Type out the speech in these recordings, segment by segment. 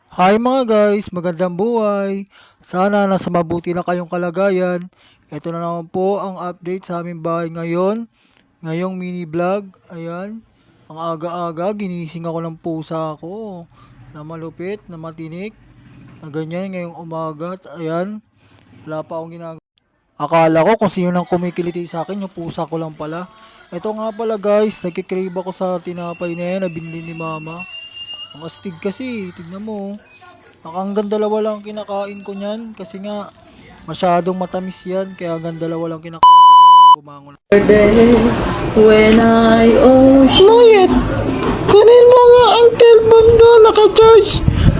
Hi mga guys, magandang buhay. Sana nasa mabuti na kayong kalagayan. Ito na naman po ang update sa aming bahay ngayon. Ngayong mini vlog, ayan. Ang aga-aga, ginising ako ng pusa ko. Na malupit, na matinik. Na ganyan ngayong umaga. At ayan, wala pa akong ginagawa. Akala ko kung sino nang kumikiliti sa akin, yung pusa ko lang pala. Ito nga pala guys, nagkikrave ako sa tinapay na yan na binili ni mama. Ang astig kasi, tignan mo. Hanggang dalawa lang kinakain ko niyan kasi nga masyadong matamis yan kaya hanggang dalawa lang kinakain ko niyan. Bumangon. Day when I owe Mayet! Kunin mo nga ang cellphone doon naka-charge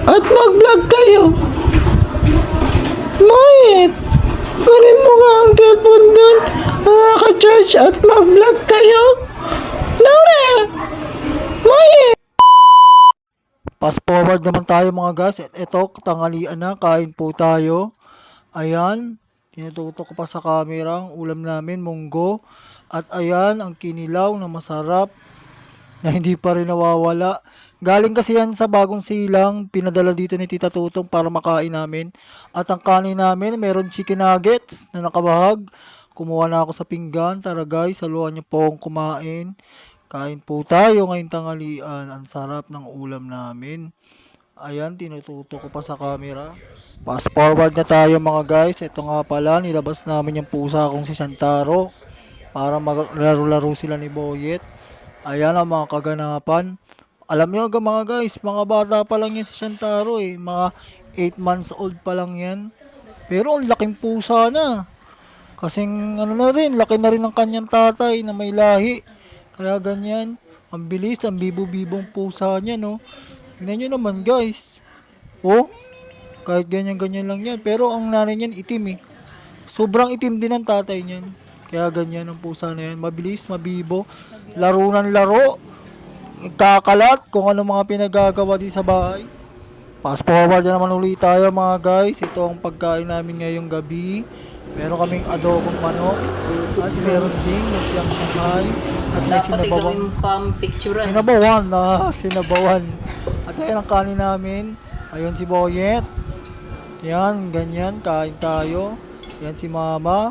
at mag-vlog kayo. Mayet! Kunin mo nga ang cellphone doon naka-charge at mag-vlog kayo. Laura! Mayet! Fast forward naman tayo mga guys. Ito, tanghalian na. Kain po tayo. Ayan. Tinututok ko pa sa camera. Ang ulam namin, munggo. At ayan, ang kinilaw na masarap. Na hindi pa rin nawawala. Galing kasi yan sa bagong silang. Pinadala dito ni Tita Tutong para makain namin. At ang kanin namin, meron chicken nuggets na nakabahag. Kumuha na ako sa pinggan. Tara guys, saluhan niyo po akong kumain. Kain po tayo ngayong tanghalian. Ang sarap ng ulam namin. Ayan, tinututo ko pa sa camera. Fast forward na tayo mga guys. Ito nga pala, nilabas namin yung pusa kong si Santaro. Para maglaro-laro sila ni Boyet. Ayan ang mga kaganapan. Alam nyo mga guys, mga bata pa lang yan si Santaro eh. Mga 8 months old pa lang yan. Pero ang laking pusa na. Kasing ano na rin, laki na rin ng kanyang tatay na may lahi. Kaya ganyan, ang bilis, ang bibo-bibong pusa niya, no? Tingnan nyo naman, guys. Oh, kahit ganyan-ganyan lang yan. Pero ang nanay niyan, itim eh. Sobrang itim din ang tatay niyan. Kaya ganyan ang pusa na yan. Mabilis, mabibo. Laro ng laro. Kakalat kung ano mga pinagagawa din sa bahay. Fast forward na naman ulit tayo mga guys. Ito ang pagkain namin ngayong gabi. Meron kaming adobong manok. At meron ding lumpiang Shanghai. At may dapat sinabawang gawin pang picturean. sinabawan. At ayan ang kanin namin. Ayun si Boyet. Yan, ganyan, kain tayo. Yan si Mama.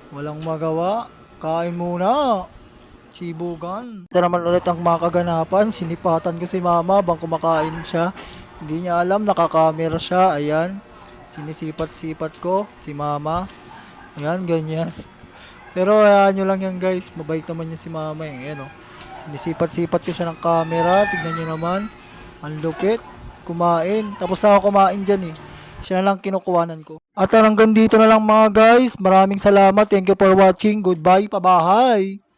Walang magawa. Kain muna. Sibugan. Ito naman ulit ang mga kaganapan. Sinipatan ko si Mama bang kumakain siya. Hindi niya alam, nakakamera siya. Ayan. Sinisipat-sipat ko si Mama. Ayan, ganyan. Pero ayan nyo lang yan guys. Mabait naman niya si Mama. Ayan o. Sinisipat-sipat ko siya ng camera. Tignan nyo naman. Ang lupit. Kumain. Tapos na ako kumain dyan eh. Siya na lang kinukuhanan ko. At hanggang dito na lang mga guys. Maraming salamat. Thank you for watching. Goodbye. Pabahay.